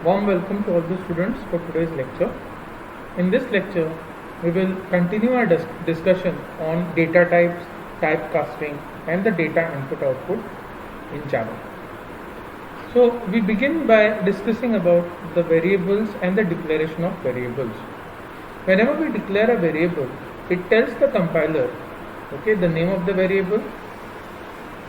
Warm welcome to all the students for today's lecture. In this lecture, we will continue our discussion on data types, typecasting, and the data input-output in Java. So we begin by discussing about the variables and the declaration of variables. Whenever we declare a variable, it tells the compiler, the name of the variable,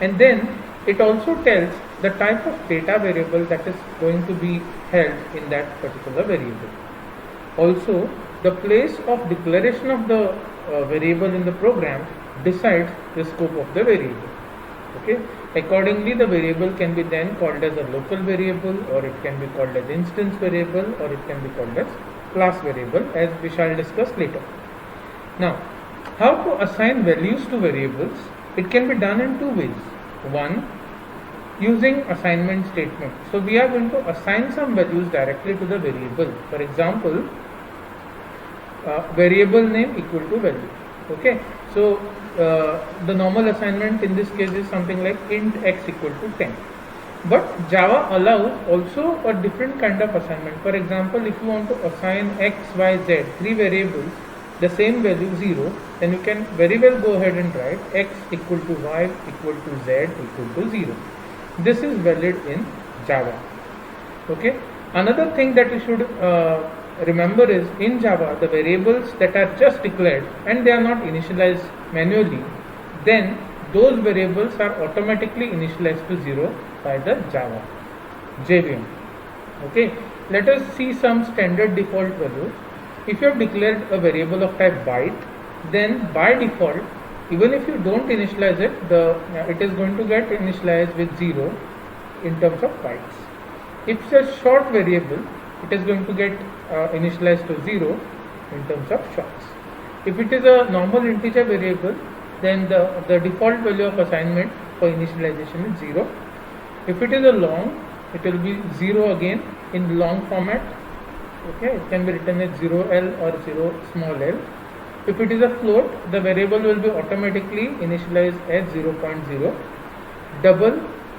and then it also tells the type of data variable that is going to be held in that particular variable. Also, the place of declaration of the variable in the program decides the scope of the variable. Accordingly, the variable can be then called as a local variable, or it can be called as instance variable, or it can be called as class variable, as we shall discuss later. Now, how to assign values to variables? It can be done in two ways. One, using assignment statement. So we are going to assign some values directly to the variable. For example, variable name equal to value. So the normal assignment in this case is something like int x equal to 10. But Java allows also a different kind of assignment. For example, if you want to assign x, y, z, three variables, the same value 0, then you can very well go ahead and write x equal to y equal to z equal to 0. This is valid in Java. Another thing that you should remember is in Java, the variables that are just declared and they are not initialized manually, then those variables are automatically initialized to 0 by the Java JVM. Let us see some standard default values. If you have declared a variable of type byte, then by default, even if you don't initialize it, it is going to get initialized with 0 in terms of bytes. If it's a short variable, it is going to get initialized to 0 in terms of shorts. If it is a normal integer variable, then the default value of assignment for initialization is 0. If it is a long, it will be 0 again in long format. It can be written as 0L or 0 small l. If it is a float, the variable will be automatically initialized as 0.0, double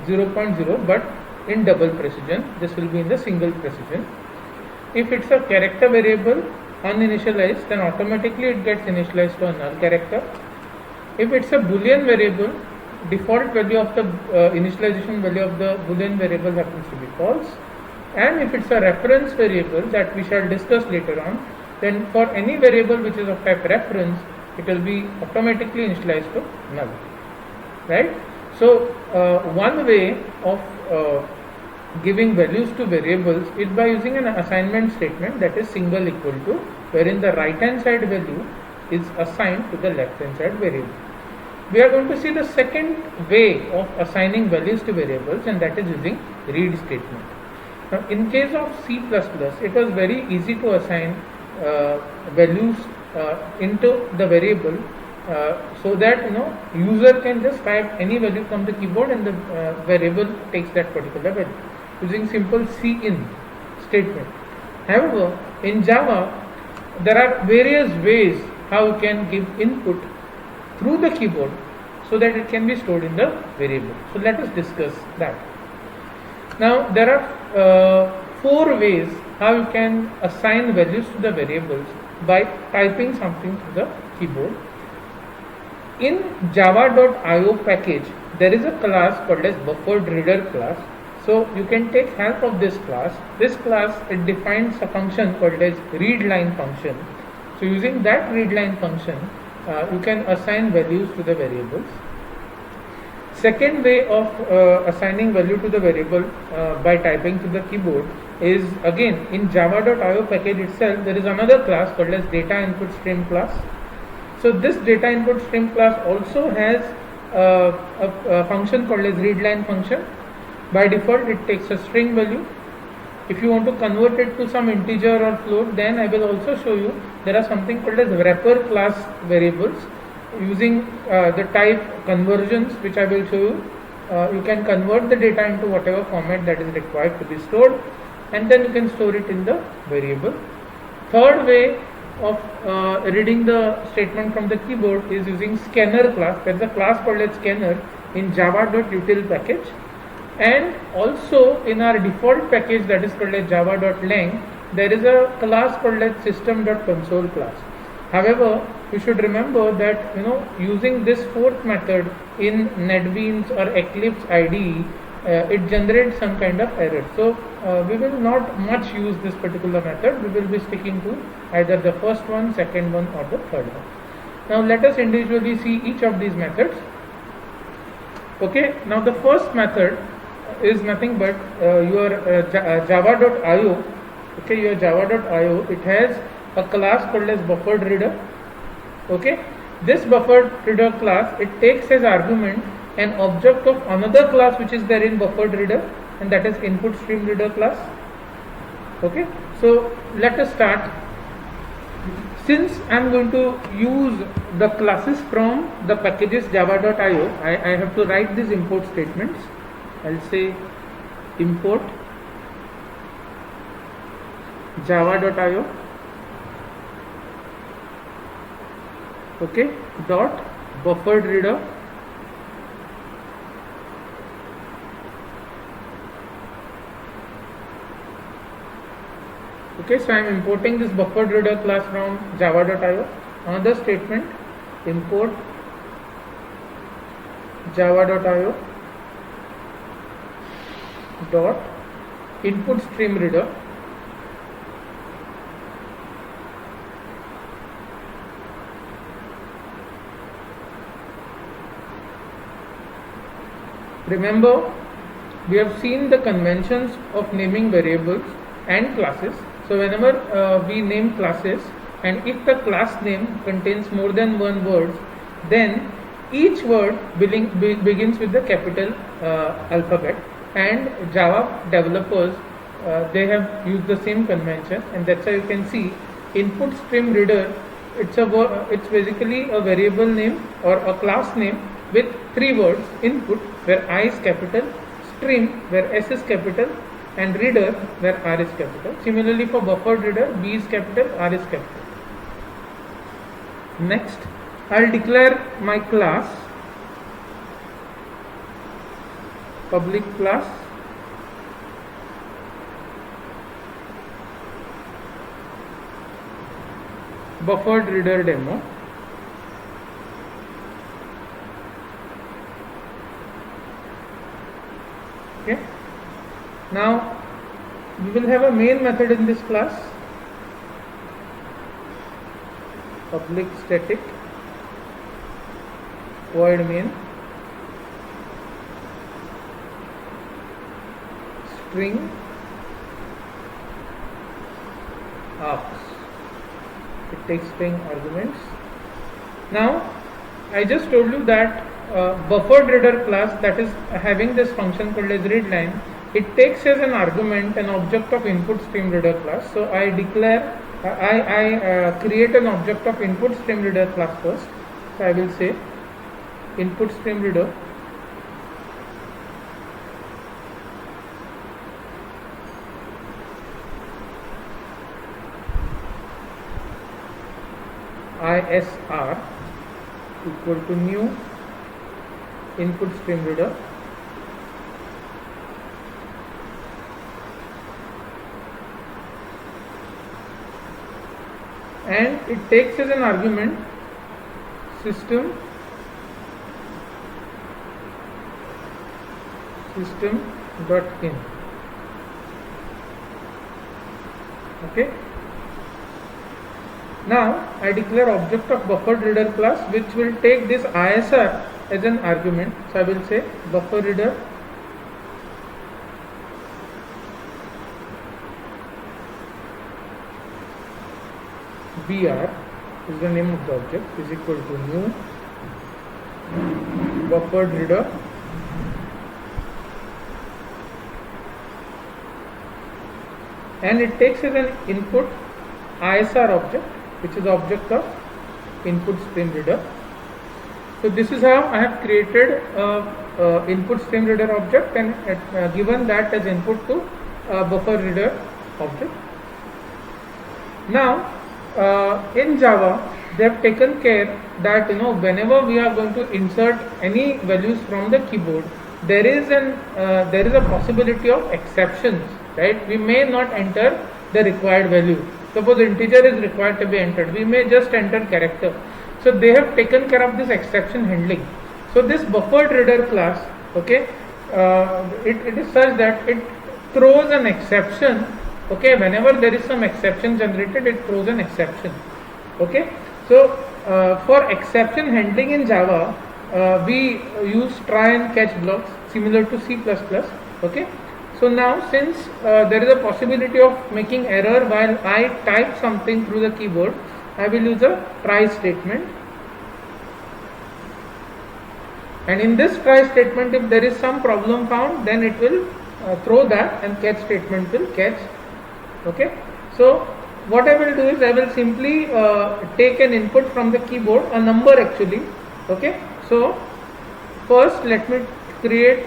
0.0, but in double precision. This will be in the single precision. If it's a character variable uninitialized, then automatically it gets initialized to a null character. If it's a boolean variable, default value of the initialization value of the boolean variable happens to be false. And if it's a reference variable that we shall discuss later on, then for any variable which is of type reference, it will be automatically initialized to null. Right? So one way of giving values to variables is by using an assignment statement, that is single equal to, wherein the right hand side value is assigned to the left hand side variable. We are going to see the second way of assigning values to variables, and that is using read statement. Now, in case of C++, it was very easy to assign values into the variable so that user can just type any value from the keyboard and the variable takes that particular value using simple cin statement. However, in Java, there are various ways how you can give input through the keyboard so that it can be stored in the variable. So let us discuss that. Now there are 4 ways how you can assign values to the variables by typing something to the keyboard. In java.io package, there is a class called as BufferedReader class. So you can take help of this class. This class, it defines a function called as readLine function. So using that readLine function, you can assign values to the variables. Second way of assigning value to the variable by typing to the keyboard is, again, in java.io package itself, there is another class called as data input stream class. So this data input stream class also has a function called as readLine function. By default, it takes a string value. If you want to convert it to some integer or float, then I will also show you there are something called as wrapper class variables. Using the type conversions, which I will show you, you can convert the data into whatever format that is required to be stored, and then you can store it in the variable. Third way of reading the statement from the keyboard is using scanner class. There is a class called as scanner in java.util package. And also in our default package that is called as java.lang, there is a class called as system.console class. However, you should remember that using this fourth method in NetBeans or Eclipse IDE, it generates some kind of error. So we will not much use this particular method. We will be sticking to either the first one, second one, or the third one. Now let us individually see each of these methods. Okay, now the first method is nothing but your java.io. Okay, your java.io, it has a class called as buffered reader. Okay, this buffered reader class, it takes as argument an object of another class which is there in buffered reader, and that is input stream reader class. Okay, so let us start. Since I am going to use the classes from the packages java.io, I have to write these import statements. I'll say import java.io, okay, dot buffered reader Okay, so I am importing this buffered reader class from java.io. Another statement, import java.io dot input stream reader Remember, we have seen the conventions of naming variables and classes. So whenever we name classes, and if the class name contains more than one word, then each word begins with the capital alphabet, and Java developers they have used the same convention, and that's why you can see input stream reader, it's basically a variable name or a class name with three words: input where I is capital, stream where S is capital, and reader where R is capital. Similarly for buffered reader, B is capital, R is capital. Next, I'll declare my class, public class, buffered reader demo. Okay. Now we will have a main method in this class, public static void main string args. It takes string arguments. Now I just told you that buffered reader class, that is having this function called as readline, it takes as an argument an object of input stream reader class. So I declare, I create an object of input stream reader class first. So I will say input stream reader ISR equal to new input stream reader and it takes as an argument system dot in. Okay. Now I declare object of buffered reader class which will take this ISR as an argument. So I will say buffer reader BR is the name of the object, is equal to new buffered reader and it takes as an input ISR object, which is object of input stream reader. So this is how I have created input stream reader object and given that as input to buffer reader object. Now in Java they have taken care that whenever we are going to insert any values from the keyboard, there is a possibility of exceptions, right? We may not enter the required value. Suppose integer is required to be entered, we may just enter character. So they have taken care of this exception handling. So this buffered reader class, okay, it is such that it throws an exception, okay, whenever there is some exception generated, it throws an exception, okay. So for exception handling in Java, we use try and catch blocks similar to C++, okay. So now since there is a possibility of making error while I type something through the keyboard, I will use a try statement. And in this try statement, if there is some problem found, then it will throw that, and catch statement will catch, okay. So what I will do is I will simply take an input from the keyboard, a number actually, okay. So first let me create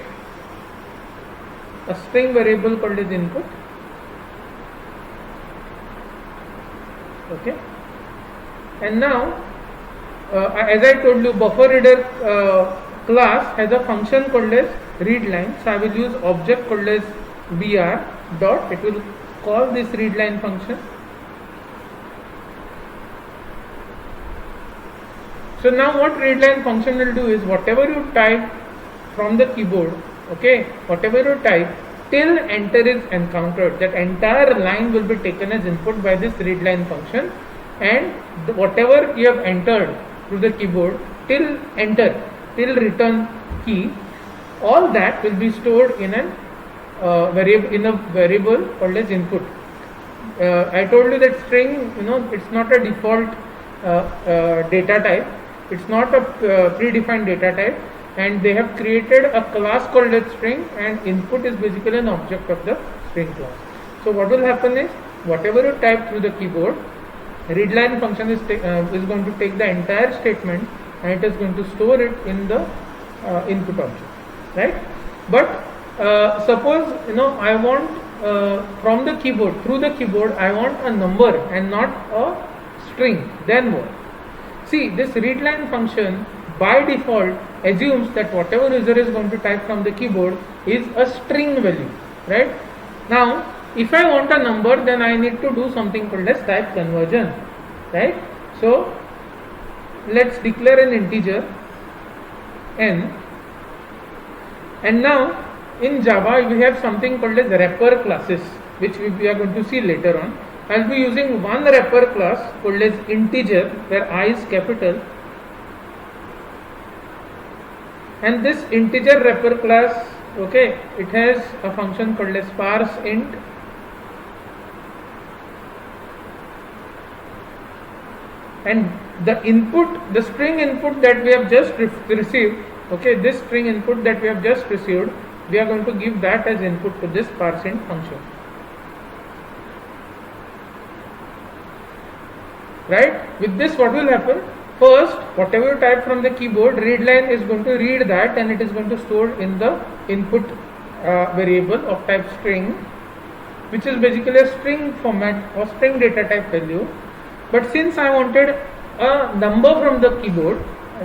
a string variable called as input, okay. And now as I told you, buffer reader class has a function called as readline. So I will use object called as br dot, it will call this readline function. So now what readline function will do is whatever you type from the keyboard, okay, whatever you type till enter is encountered, that entire line will be taken as input by this readline function, and whatever you have entered through the keyboard till enter, till return key, all that will be stored in a variable called as input. I told you that string, it's not a default data type, it's not a predefined data type, and they have created a class called as string, and input is basically an object of the string class. So what will happen is whatever you type through the keyboard, readline function is going to take the entire statement and it is going to store it in the input object, right? But suppose I want from the keyboard, through the keyboard, I want a number and not a string. Then what? See, this readline function by default assumes that whatever user is going to type from the keyboard is a string value, right? Now if I want a number, then I need to do something called as type conversion, right? So let's declare an integer n, and now in Java we have something called as wrapper classes, which we are going to see later on. I'll be using one wrapper class called as integer, where I is capital, and this integer wrapper class, okay, it has a function called as parse int, and the input, the string input that we have just received, okay, this string input that we have just received, we are going to give that as input to this parse int function, right? With this, what will happen? First, whatever you type from the keyboard, readline is going to read that, and it is going to store in the input variable of type string, which is basically a string format or string data type value. But since I wanted a number from the keyboard,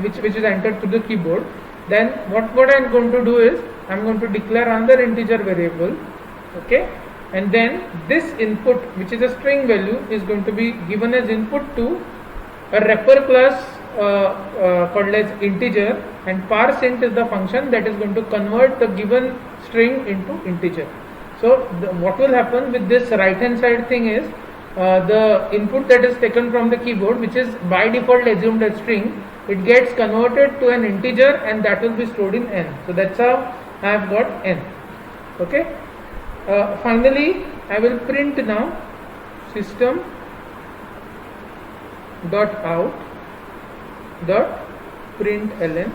which is entered to the keyboard, then what I am going to do is I am going to declare another integer variable, okay, and then this input, which is a string value, is going to be given as input to a wrapper class called as integer, and parse int is the function that is going to convert the given string into integer. So what will happen with this right hand side thing is the input that is taken from the keyboard, which is by default assumed as string, it gets converted to an integer, and that will be stored in n. So that's how I have got n, okay. Finally I will print now system dot out dot println.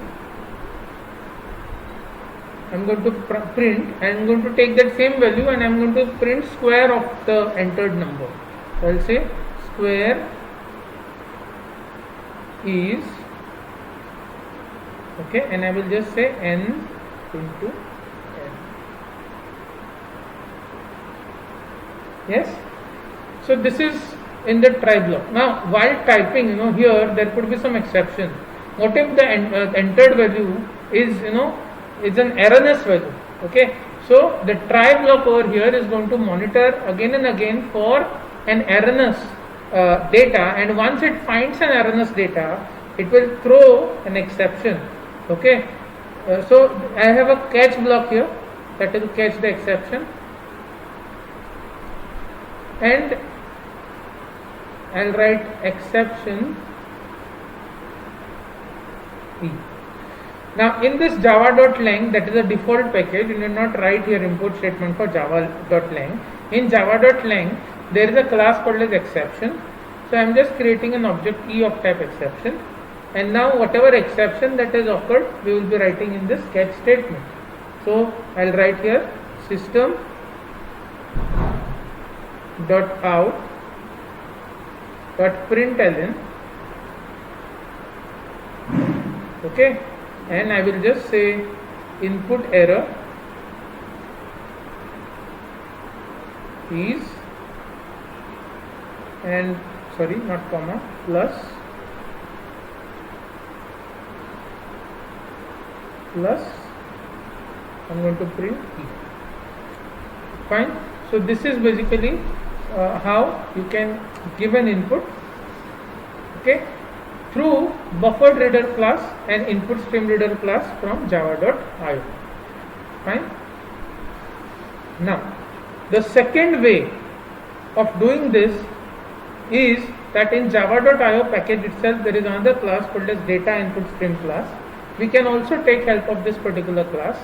I am going to print, I am going to take that same value and I am going to print square of the entered number. So I will say square is, okay, and I will just say n into n. Yes, so this is in the try block. Now while typing, here there could be some exception. What if the entered value is it's an erroneous value. Okay, so the try block over here is going to monitor again and again for an erroneous data, and once it finds an erroneous data, it will throw an exception. Okay, so I have a catch block here that will catch the exception, and I'll write exception E. Now in this java.lang, that is a default package, you need not write your import statement for java.lang. In java.lang there is a class called as exception, so I am just creating an object E of type exception, and now whatever exception that has occurred we will be writing in this catch statement. So I'll write here system dot out dot println, okay, and I will just say input error is, and sorry, not comma, plus I'm going to print E. Fine. So this is basically how you can give an input, okay, through buffered reader class and input stream reader class from java.io. Fine. Now the second way of doing this is that in java.io package itself there is another class called as data input stream class. We can also take help of this particular class,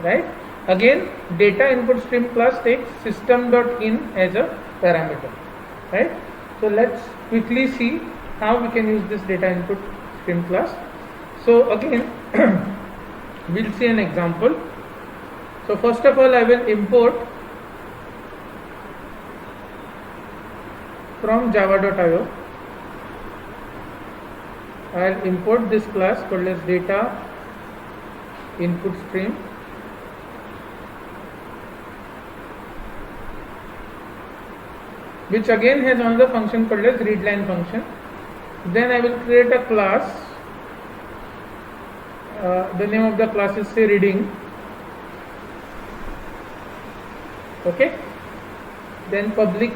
right? Again, data input stream class takes system.in as a parameter, right? So let's quickly see how we can use this data input stream class. So again we'll see an example. So first of all I will import from java.io. I'll import this class called as data input stream, which again has another function called as readline function. Then I will create a class, the name of the class is say reading, okay, then public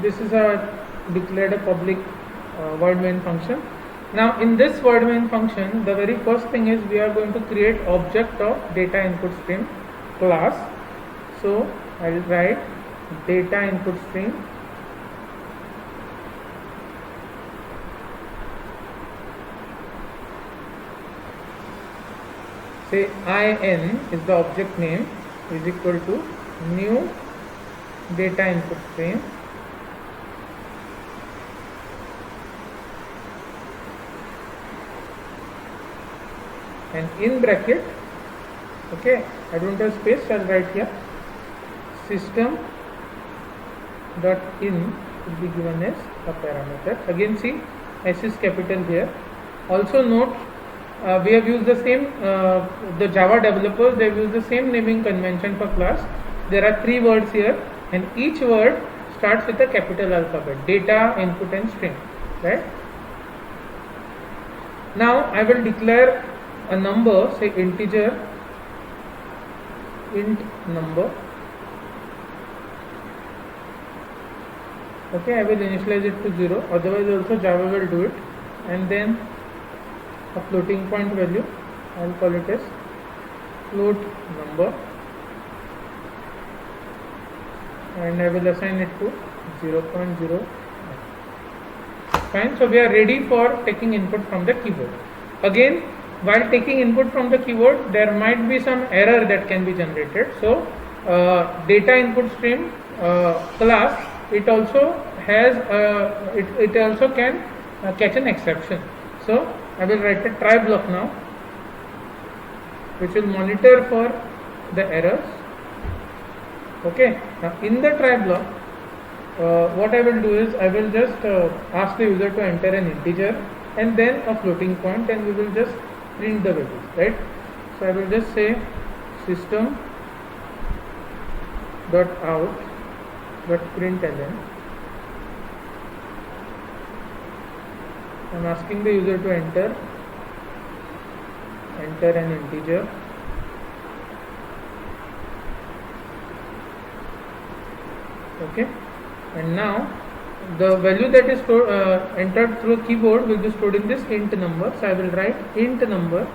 this is declared a public void main function. Now in this void main function, the very first thing is we are going to create object of data input stream class. So I will write data input stream say in is the object name is equal to new data input stream and in bracket, okay, I don't have space, so I'll write here system dot in will be given as a parameter. Again see S is capital here. Also note we have used the same the Java developers, they have used the same naming convention for class. There are 3 words here and each word starts with a capital alphabet, data, input and stream, right? Now I will declare a number, say integer int number, okay, I will initialize it to 0, otherwise also Java will do it, and then a floating point value, I will call it as float number, and I will assign it to 0.0. Fine, so we are ready for taking input from the keyboard. Again, while taking input from the keyboard, there might be some error that can be generated. So data input stream class, it also has it also can catch an exception. So I will write a try block now, which will monitor for the errors. Okay, now in the try block, what I will do is I will just ask the user to enter an integer and then a floating point, and we will just print the values, right? So I will just say system dot out dot println. I am asking the user to enter an integer. Okay, and now the value that is entered through keyboard will be stored in this int number. So I will write int number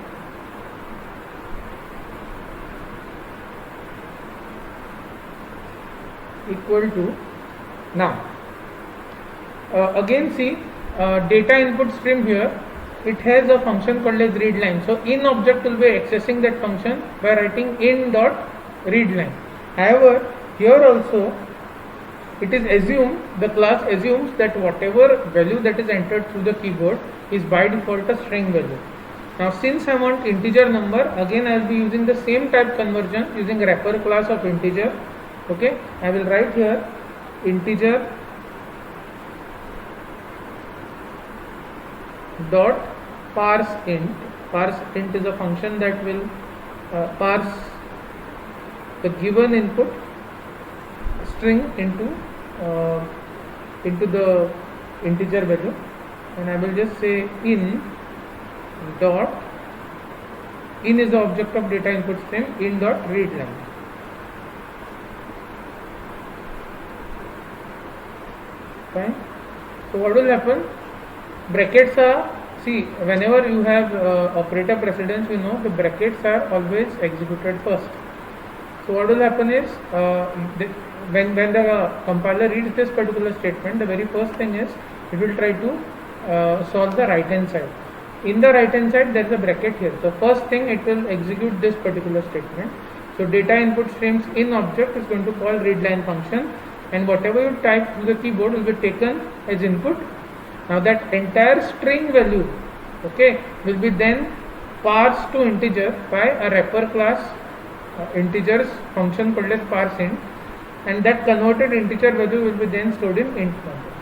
equal to, now again see data input stream here, it has a function called as readLine. So in object will be accessing that function by writing in dot readLine. However, here also it is assumed, the class assumes that whatever value that is entered through the keyboard is by default a string value. Now since I want integer number, again I will be using the same type conversion using wrapper class of integer. Okay, I will write here integer dot parse int. Parse int is a function that will parse the given input string into the integer value, and I will just say in is the object of data input stream, in dot readLine. Fine. So what will happen? Brackets are, see, whenever you have operator precedence, you know the brackets are always executed first. So what will happen is when the compiler reads this particular statement, the very first thing is it will try to solve the right hand side. In the right hand side there is a bracket here. So first thing it will execute this particular statement. So data input streams in object is going to call readLine function, and whatever you type through the keyboard will be taken as input. Now that entire string value, okay, will be then parsed to integer by a wrapper class integers function called as parseInt, and that converted integer value will be then stored in int number.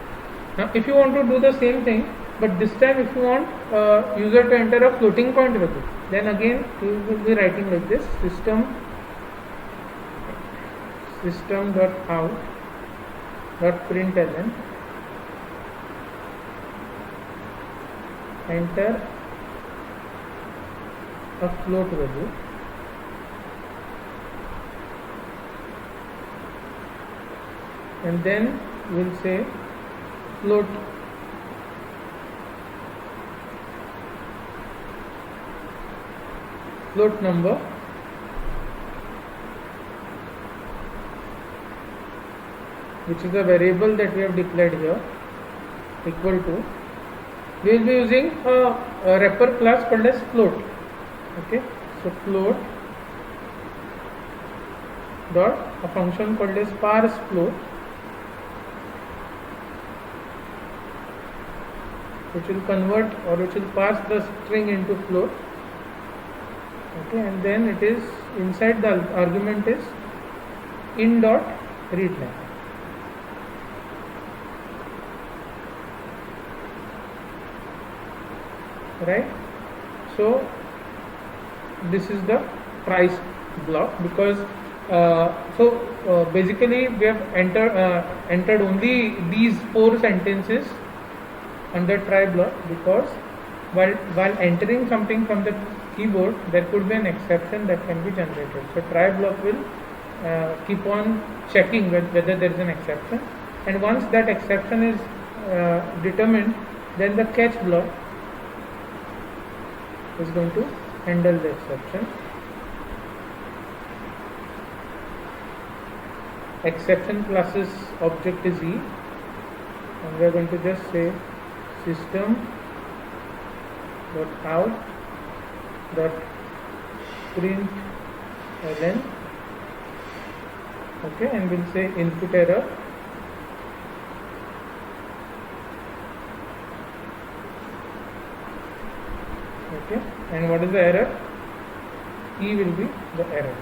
Now if you want to do the same thing, but this time if you want user to enter a floating point value, then again you will be writing like this: system dot out dot println enter a float value, and then we'll say float number which is a variable that we have declared here equal to, we will be using a wrapper class called as float. Okay, so float dot a function called as parse float, which will convert or which will parse the string into float. Okay, and then it is inside the argument is in dot readLine. Right, so this is the price block, because basically we have entered only these 4 sentences under try block, because while entering something from the keyboard there could be an exception that can be generated. So try block will keep on checking whether there is an exception, and once that exception is determined, then the catch block is going to handle the exception. Exception classes object is E, and we are going to just say system dot out dot println, okay, and we'll say input error, okay, and what is the error? E will be the error.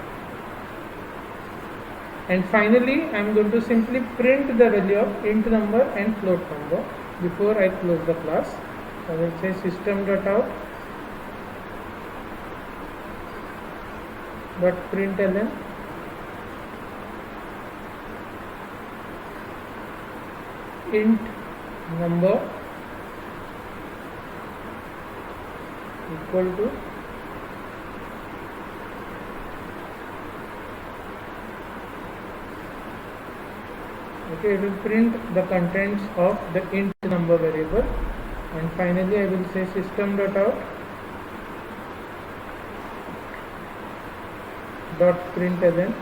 And finally I am going to simply print the value of int number and float number before I close the class. I will say system dot out dot println int number equal to okay, it will print the contents of the int number variable, and finally I will say system.out dot println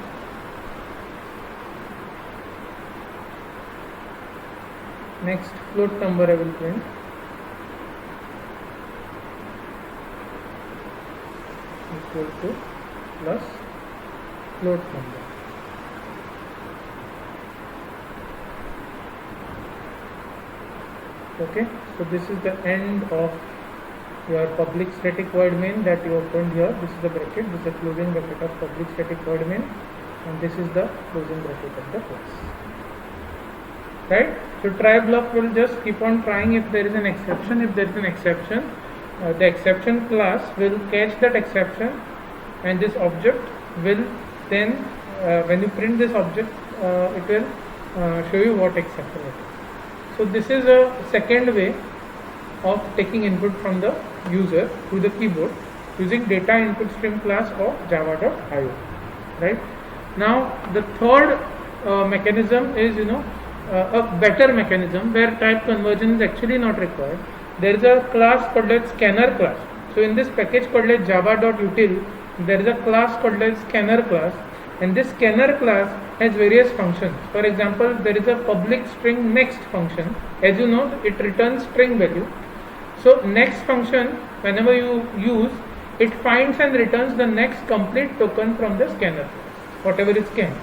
next float number I will print equal to plus float number. Okay, so this is the end of your public static void main that you opened here. This is the bracket, this is the closing bracket of public static void main, and this is the closing bracket of the class. Right? So try block will just keep on trying if there is an exception. If there is an exception, the exception class will catch that exception, and this object will then when you print this object it will show you what exception it is. So this is a second way of taking input from the user to the keyboard using data input stream class of java.io. Right? Now the third mechanism is a better mechanism where type conversion is actually not required. There is a class called as scanner class. So in this package called as java.util, there is a class called as scanner class, and this scanner class has various functions. For example, there is a public string next function. As you know, it returns string value. So next function, whenever you use, it finds and returns the next complete token from the scanner class, whatever is scanned,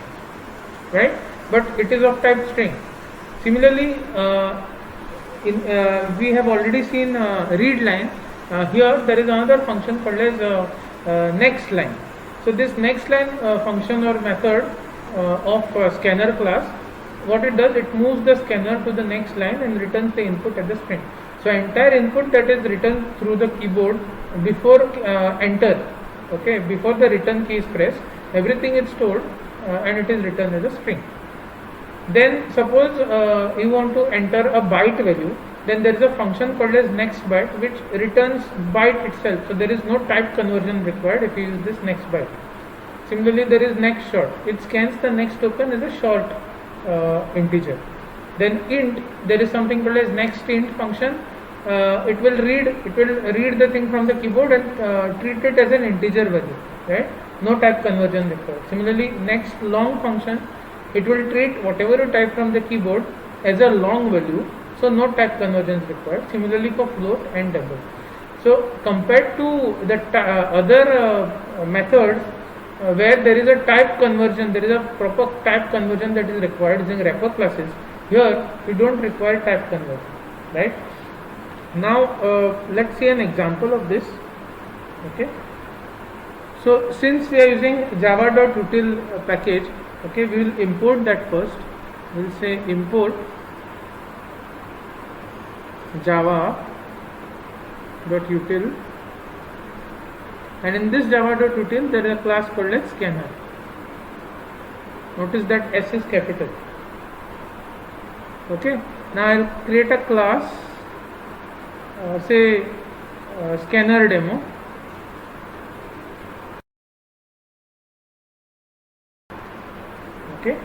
right? But it is of type string. Similarly, we have already seen read line. Here there is another function called as next line. So this next line function or method of scanner class, what it does, it moves the scanner to the next line and returns the input at the string. So entire input that is written through the keyboard before enter, okay, before the return key is pressed, everything is stored and it is written as a string. Then suppose you want to enter a byte value, then there is a function called as next byte which returns byte itself. So there is no type conversion required if you use this next byte. Similarly, there is next short. It scans the next token as a short integer. Then int, there is something called as next int function. It will read the thing from the keyboard and treat it as an integer value. Right? No type conversion required. Similarly, next long function, it will treat whatever you type from the keyboard as a long value. So no type conversion is required. Similarly for float and double. So compared to the other methods where there is a type conversion, there is a proper type conversion that is required using wrapper classes. Here we don't require type conversion, right? Now let's see an example of this. Okay. So since we are using java.util package, okay, we will import that first. We will say import java.util, and in this java.util there is a class called as scanner. Notice that S is capital. Okay, now I will create a class, say scanner demo. Okay,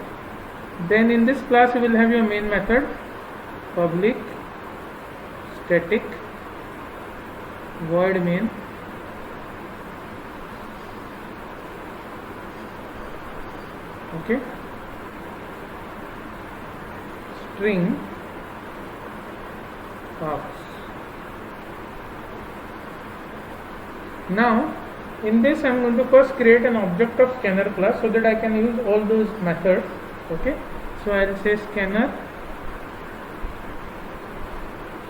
then in this class you will have your main method public static void main, okay, string args. Now in this I am going to first create an object of scanner class so that I can use all those methods. Okay, so I will say scanner,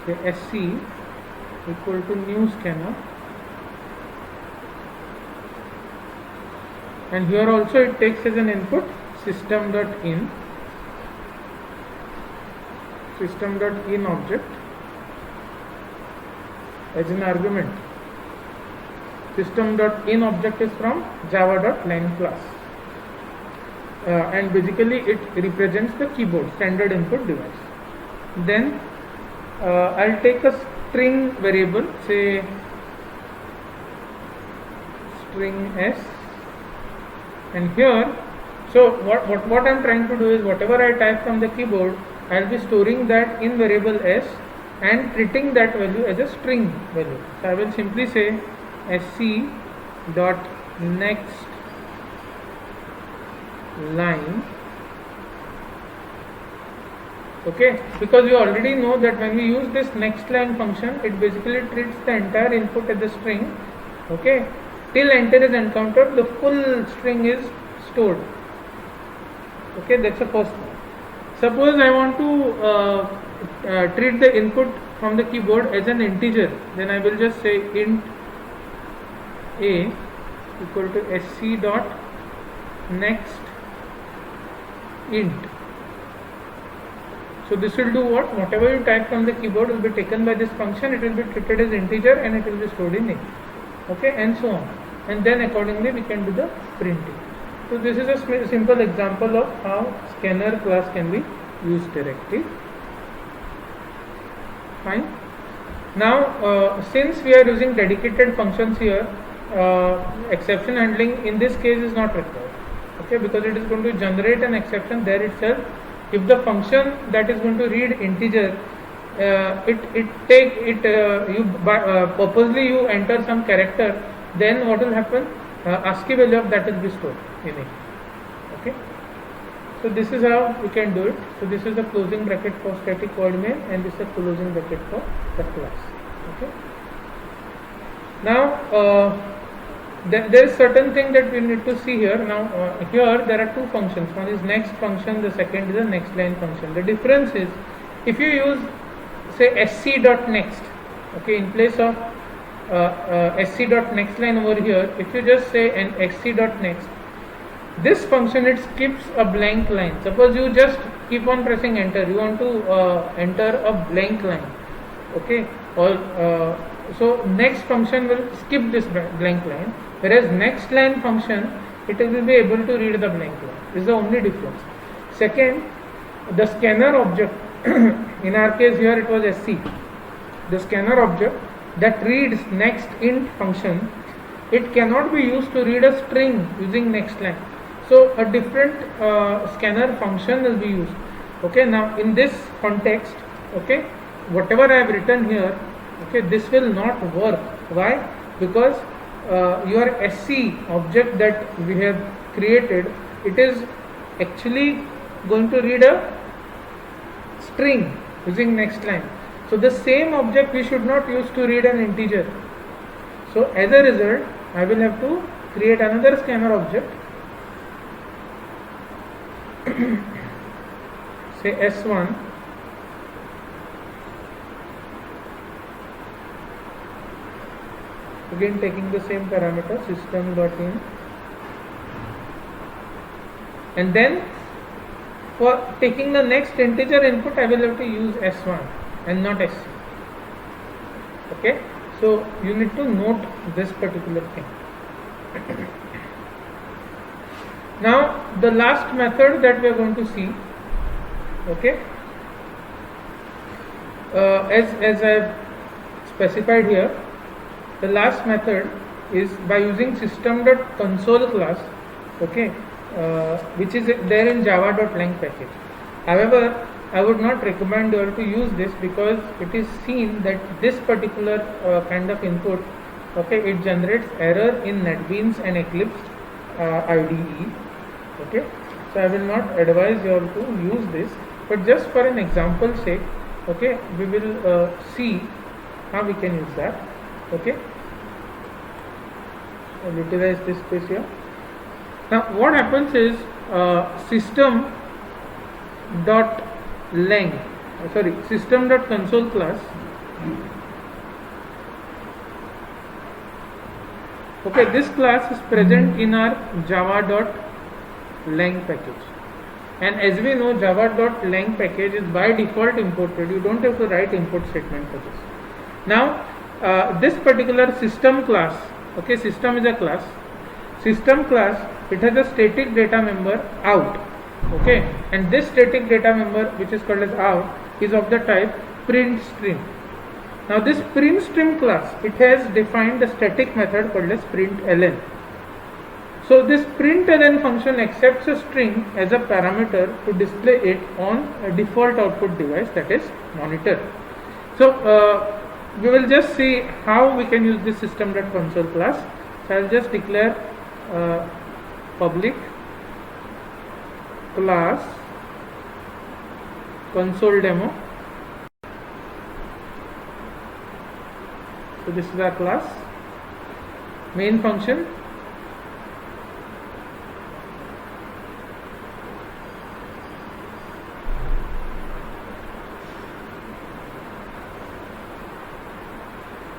say sc equal to new scanner, and here also it takes as an input system.in object as an argument. System.in object is from java.len class, and basically it represents the keyboard, standard input device. Then I'll take a string variable, say string s, and here, so what I'm trying to do is, whatever I type from the keyboard, I'll be storing that in variable s and treating that value as a string value. So I will simply say sc dot next line. Okay, because we already know that when we use this next line function, it basically treats the entire input as a string. Okay, till enter is encountered, the full string is stored. Okay, that's the first one. Suppose I want to treat the input from the keyboard as an integer, then I will just say int a equal to sc dot next int. So this will do what? Whatever you type from the keyboard will be taken by this function, it will be treated as integer and it will be stored in a. Okay, and so on. And then accordingly we can do the printing. So this is a simple example of how scanner class can be used directly. Fine. Now since we are using dedicated functions here, exception handling in this case is not required. Okay, because it is going to generate an exception there itself. If the function that is going to read integer, purposely you enter some character, then what will happen? ASCII value of that will be stored in it. Okay, so this is how we can do it. So this is the closing bracket for static void main, and this is the closing bracket for the class. Okay. Now there is certain thing that we need to see here. Now here there are two functions. One is next function, the second is the next line function. The difference is, if you use say sc.next, okay, in place of sc.nextLine over here, if you just say an sc.next, this function, it skips a blank line. Suppose you just keep on pressing enter, you want to enter a blank line, okay, or so next function will skip this blank line, whereas next line function, it will be able to read the blank line. This is the only difference. Second, the scanner object in our case here it was sc, the scanner object that reads next int function, it cannot be used to read a string using next line. So a different scanner function will be used. Okay, now in this context, okay, whatever I have written here, okay, this will not work. Why? Because your sc object that we have created, it is actually going to read a string using next line. So the same object we should not use to read an integer. So as a result, I will have to create another scanner object, say s1, again taking the same parameter system.in, and then for taking the next integer input I will have to use s1 and not sc. Okay, so you need to note this particular thing. Now the last method that we are going to see, okay, as I have specified here, the last method is by using system.console class, okay, which is there in java.lang package. However, I would not recommend you to use this because it is seen that this particular kind of input, okay, it generates error in NetBeans and Eclipse IDE. Okay, so I will not advise you all to use this, but just for an example sake, okay, we will see how we can use that. Okay, I'll utilize this space here. Now what happens is system.console class, okay, this class is present in our java.lang package, and as we know, java.lang package is by default imported. You don't have to write import statement for this. Now this particular system class, Okay, system is a class. System class, it has a static data member out. Okay, and this static data member, which is called as out, is of the type print stream. Now this print stream class, it has defined a static method called as println. So this println function accepts a string as a parameter to display it on a default output device, that is monitor. So we will just see how we can use this system.console class. So I will just declare public class console demo. So this is our class main function.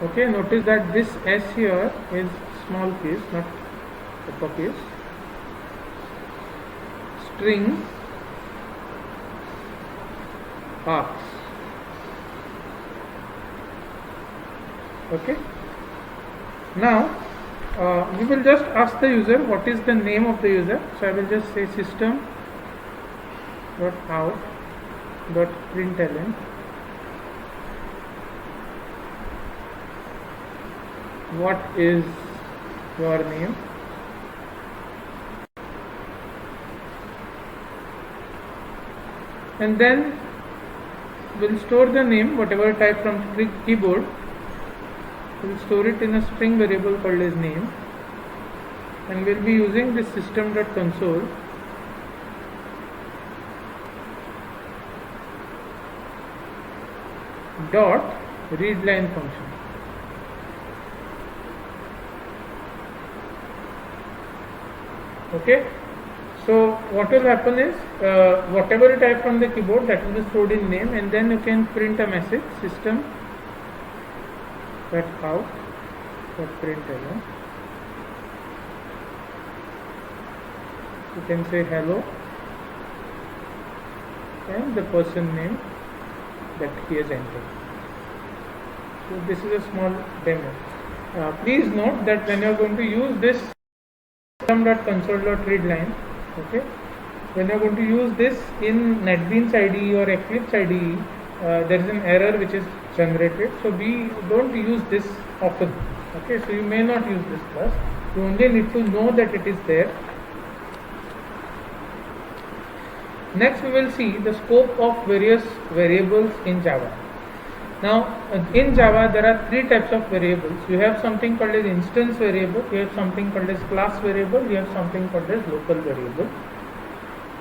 Okay, notice that this S here is small case, not uppercase. String args. Okay. Now we will just ask the user what is the name of the user. So I will just say system.out.println. What is your name? And then we'll store the name, whatever type from keyboard. We'll store it in a string variable called as name, and we'll be using this system.console dot readline function. Okay, so what will happen is whatever you type from the keyboard, that will be stored in name, and then you can print a message system.out.println. You can say hello and the person name that he has entered. So this is a small demo. Please note that when you are going to use this system.console.readline, okay, when you are going to use this in NetBeans IDE or Eclipse IDE, there is an error which is generated. So we don't use this often. Okay, so you may not use this class. You only need to know that it is there. Next we will see the scope of various variables in Java. Now in Java there are three types of variables. You have something called as instance variable, you have something called as class variable, you have something called as local variable.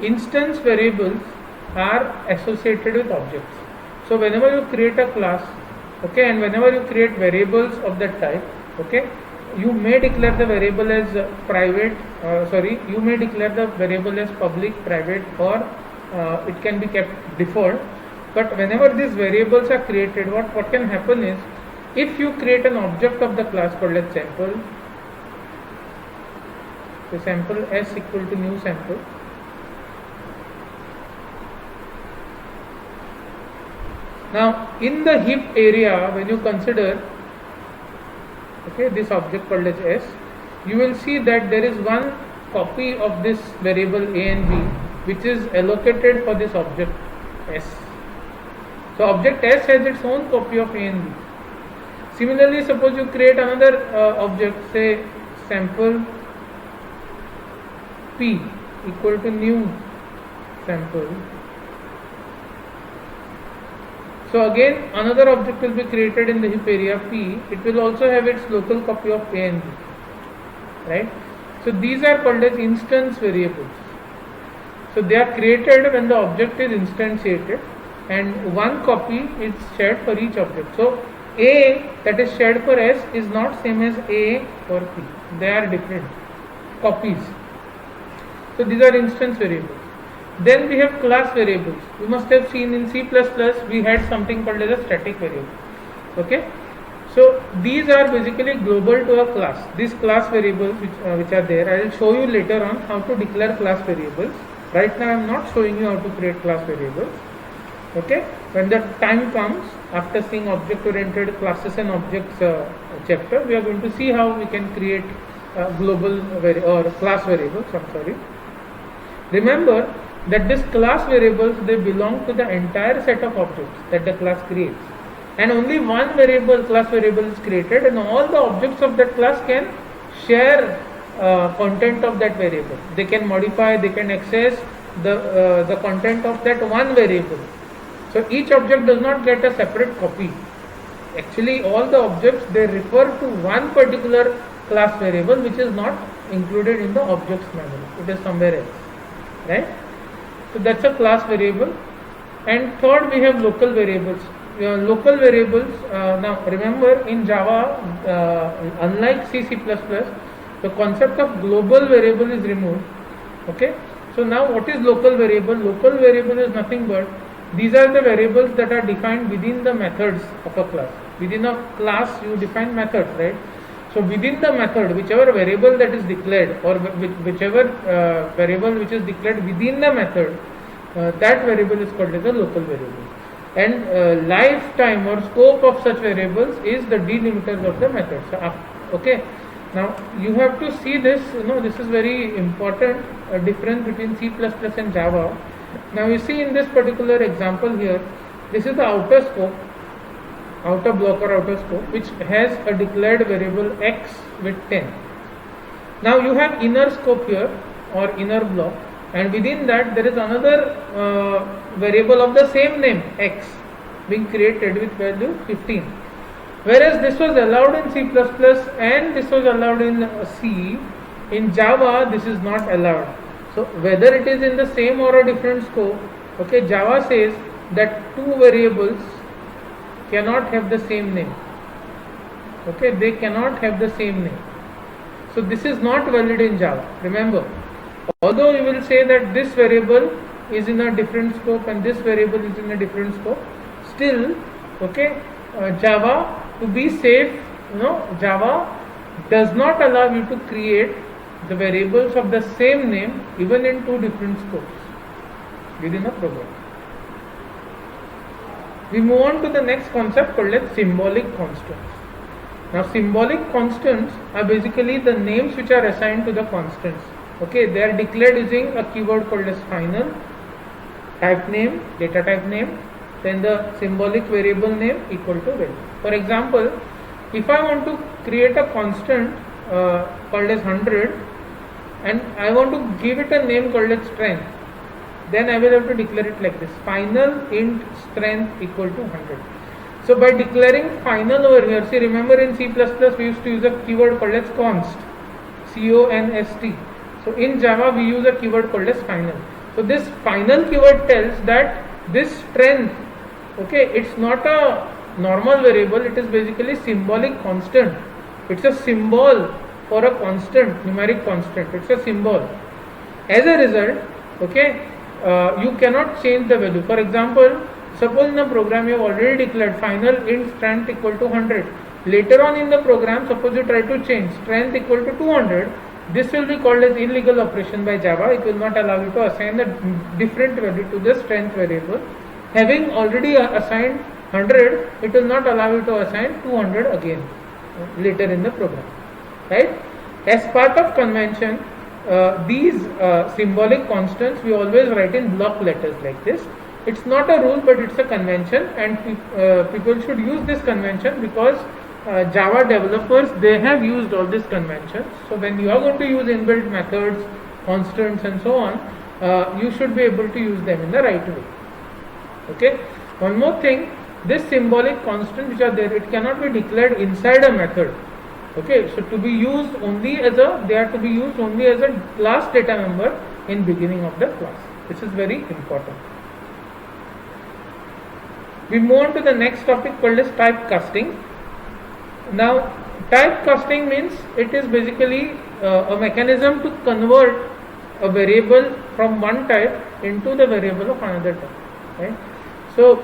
Instance variables are associated with objects. So whenever you create a class, okay, and whenever you create variables of that type, okay, you may declare the variable as you may declare the variable as public, private, or it can be kept default. But whenever these variables are created, what can happen is, if you create an object of the class called as sample, so sample s equal to new sample, now in the heap area, when you consider, okay, this object called as s, you will see that there is one copy of this variable a and b which is allocated for this object s. So object s has its own copy of a and b. Similarly, suppose you create another object, say sample p equal to new sample. So again another object will be created in the heap area p. It will also have its local copy of a and b, right? So these are called as instance variables. So they are created when the object is instantiated, and one copy is shared for each object. So a that is shared for s is not same as a for p. They are different copies. So these are instance variables. Then we have class variables. You must have seen in C++ we had something called as a static variable. Okay, so these are basically global to a class. These class variables which are there, I will show you later on how to declare class variables. Right now I am not showing you how to create class variables. Okay, when the time comes, after seeing object oriented classes and objects chapter, we are going to see how we can create global or class variables. I'm sorry. Remember that this class variables, they belong to the entire set of objects that the class creates, and only one variable, class variable, is created, and all the objects of that class can share content of that variable. They can modify, they can access the content of that one variable. So each object does not get a separate copy. Actually, all the objects, they refer to one particular class variable which is not included in the objects memory. It is somewhere else, right? So that's a class variable. And third, we have local variables. Local variables, now remember, in Java, unlike C++, the concept of global variable is removed. Okay, so now what is local variable? Local variable is nothing but these are the variables that are defined within the methods of a class. Within a class, you define methods, right? So within the method, whichever variable that is declared, or whichever variable which is declared within the method, that variable is called as a local variable. And lifetime or scope of such variables is the delimiters of the method. So, okay. Now you have to see this. This is very important difference between C++ and Java. Now you see in this particular example here, this is the outer scope, outer block or outer scope, which has a declared variable x with 10. Now you have inner scope here or inner block, and within that there is another variable of the same name x being created with value 15. Whereas this was allowed in C++ and this was allowed in C, in Java this is not allowed. So whether it is in the same or a different scope, okay, Java says that two variables cannot have the same name. Okay, they cannot have the same name. So this is not valid in Java. Remember, although you will say that this variable is in a different scope and this variable is in a different scope, still, okay, Java, to be safe, Java does not allow you to create the variables of the same name even in two different scopes within a program. We move on to the next concept called as symbolic constants. Now symbolic constants are basically the names which are assigned to the constants. Okay, they are declared using a keyword called as final, type name, data type name, then the symbolic variable name equal to value. For example, if I want to create a constant called as 100 and I want to give it a name called as strength, then I will have to declare it like this: final int strength equal to 100. So by declaring final over here, see, remember in C++ we used to use a keyword called as const, C-O-N-S-T. So in Java we use a keyword called as final. So this final keyword tells that this strength, okay, it's not a normal variable, it is basically symbolic constant. It's a symbol for a constant, numeric constant. It's a symbol. As a result, okay, you cannot change the value. For example, suppose in a program you have already declared final int strength equal to 100. Later on in the program, suppose you try to change strength equal to 200. This will be called as illegal operation by Java. It will not allow you to assign a different value to the strength variable. Having already assigned 100, it will not allow you to assign 200 again later in the program, right? As part of convention, these symbolic constants we always write in block letters like this. It's not a rule, but it's a convention, and people should use this convention because Java developers, they have used all these conventions. So when you are going to use inbuilt methods, constants and so on, you should be able to use them in the right way. Okay. One more thing, this symbolic constant which are there, it cannot be declared inside a method. Okay, so to be used only as they are to be used only as a class data member in beginning of the class. This is very important. We move on to the next topic called as typecasting. Now, typecasting means it is basically a mechanism to convert a variable from one type into the variable of another type, right? So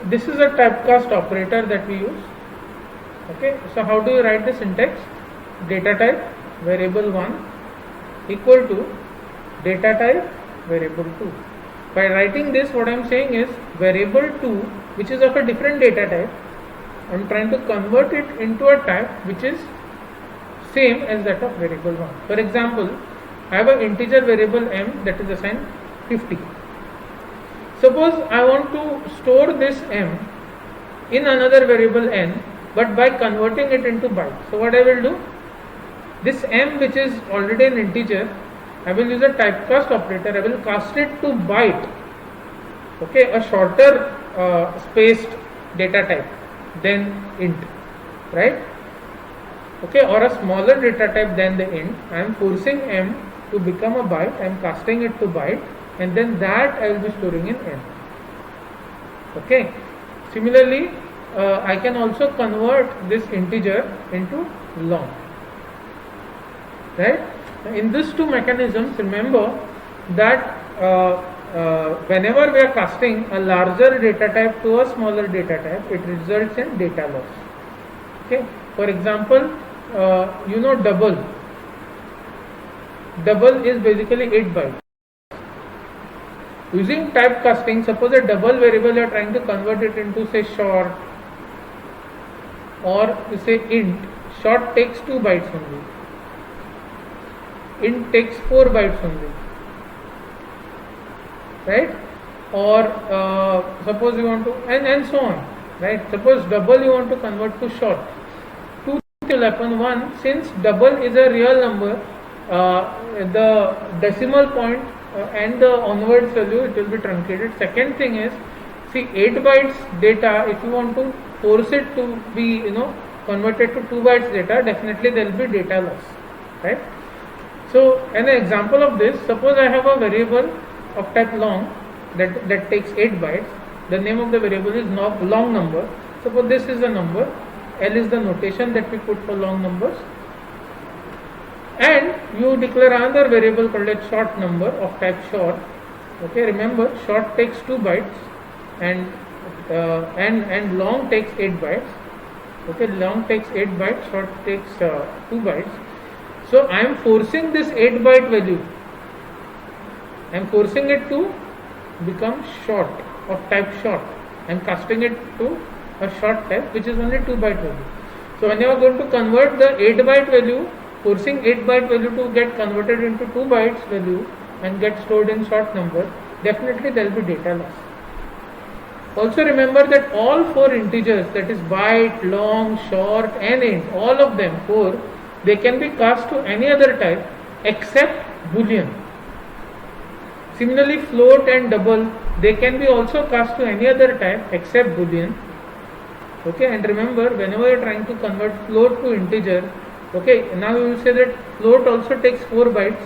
this is a typecast operator that we use. Okay, so how do you write the syntax? Data type variable 1 equal to data type variable 2. By writing this, what I am saying is variable 2, which is of a different data type, I'm trying to convert it into a type which is same as that of variable 1. For example, I have an integer variable m that is assigned 50. Suppose I want to store this m in another variable n, but by converting it into byte. So what I will do, this m which is already an integer, I will use a typecast operator. I will cast it to byte, okay, a shorter spaced data type than int, right? Okay, or a smaller data type than the int. I am forcing m to become a byte. I am casting it to byte, and then that I will be storing in n. Okay. Similarly, I can also convert this integer into long, right? In these two mechanisms, remember that whenever we are casting a larger data type to a smaller data type, it results in data loss. Okay. For example, you know double. Double is basically 8 bytes. Using typecasting, suppose a double variable you are trying to convert it into say short or say int. Short takes 2 bytes only. Int takes 4 bytes only. Right? Or suppose you want to, and so on. Right? Suppose double you want to convert to short. Two things will happen. One, since double is a real number, the decimal point and the onwards value, it will be truncated. Second thing is, see, 8 bytes data, if you want to force it to be converted to 2 bytes data, definitely there will be data loss, right? So an example of this, suppose I have a variable of type long that takes 8 bytes. The name of the variable is long number. Suppose this is the number, L is the notation that we put for long numbers, and you declare another variable called a short number of type short. Okay, remember short takes 2 bytes and long takes 8 bytes. Okay, long takes 8 bytes, short takes 2 bytes. So I am forcing this 8 byte value, I am forcing it to become short of type short. I am casting it to a short type which is only 2 byte value. So when you are going to convert the 8 byte value, forcing 8 byte value to get converted into 2 bytes value and get stored in short number, definitely there will be data loss. Also remember that all 4 integers, that is byte, long, short and int, all of them 4, they can be cast to any other type except boolean. Similarly, float and double, they can be also cast to any other type except boolean. Okay, and remember, whenever you are trying to convert float to integer, okay, now you will say that float also takes 4 bytes,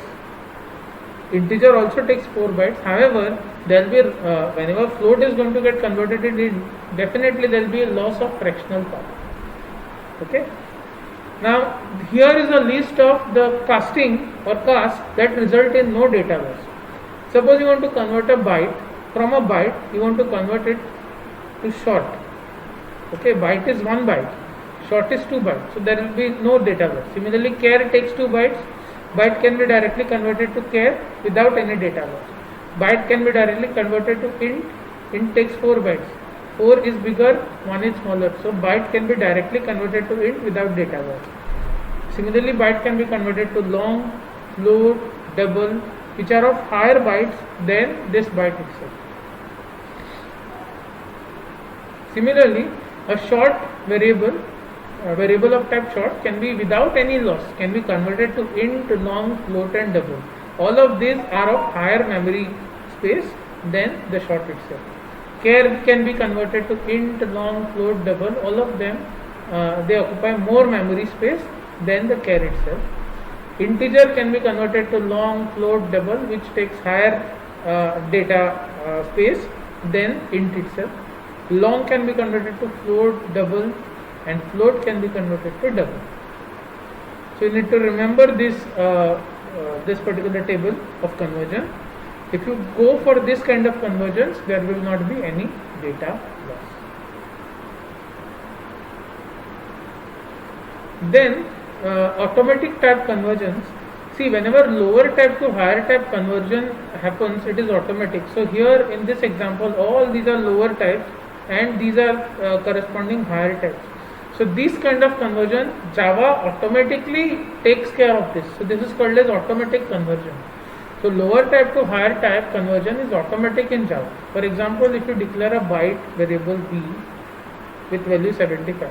integer also takes 4 bytes. However, there will be whenever float is going to get converted in, definitely there will be a loss of fractional power. Okay. Now here is a list of the casting or cast that result in no data loss. Suppose you want to convert a byte, from a byte you want to convert it to short. Okay, byte is 1 byte, short is 2 bytes, so there will be no data loss. Similarly, char takes 2 bytes, byte can be directly converted to char without any data loss. Byte can be directly converted to int takes 4 bytes. 4 is bigger, 1 is smaller, so byte can be directly converted to int without data loss. Similarly, byte can be converted to long, float, double, which are of higher bytes than this byte itself. Similarly, a short variable, variable of type short, can be without any loss, can be converted to int, long, float and double. All of these are of higher memory space than the short itself. Char can be converted to int, long, float, double. All of them they occupy more memory space than the char itself. Integer can be converted to long, float, double, which takes higher data space than int itself. Long can be converted to float, double, and float can be converted to double. So you need to remember this this particular table of conversion. If you go for this kind of conversions, there will not be any data loss. Then automatic type conversions. See, whenever lower type to higher type conversion happens, it is automatic. So here in this example, all these are lower types and these are corresponding higher types. So this kind of conversion, Java automatically takes care of this. So this is called as automatic conversion. So lower type to higher type conversion is automatic in Java. For example, if you declare a byte variable b with value 75.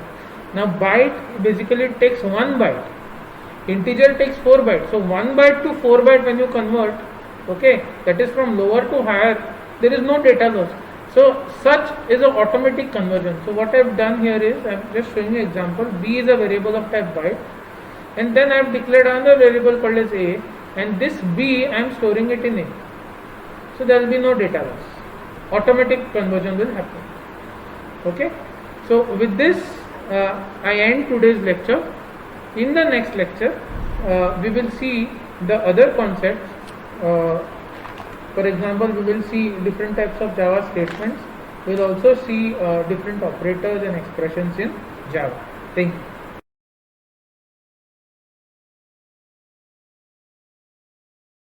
Now byte basically takes 1 byte. Integer takes 4 bytes. So 1 byte to 4 byte when you convert, okay, that is from lower to higher, there is no data loss. So such is an automatic conversion. So what I have done here is, I am just showing you example. B is a variable of type byte, and then I have declared another variable called as a, and this b I am storing it in a. So there will be no data loss. Automatic conversion will happen. Okay. So with this I end today's lecture. In the next lecture we will see the other concepts. For example, we will see different types of Java statements. We will also see different operators and expressions in Java. Thank you.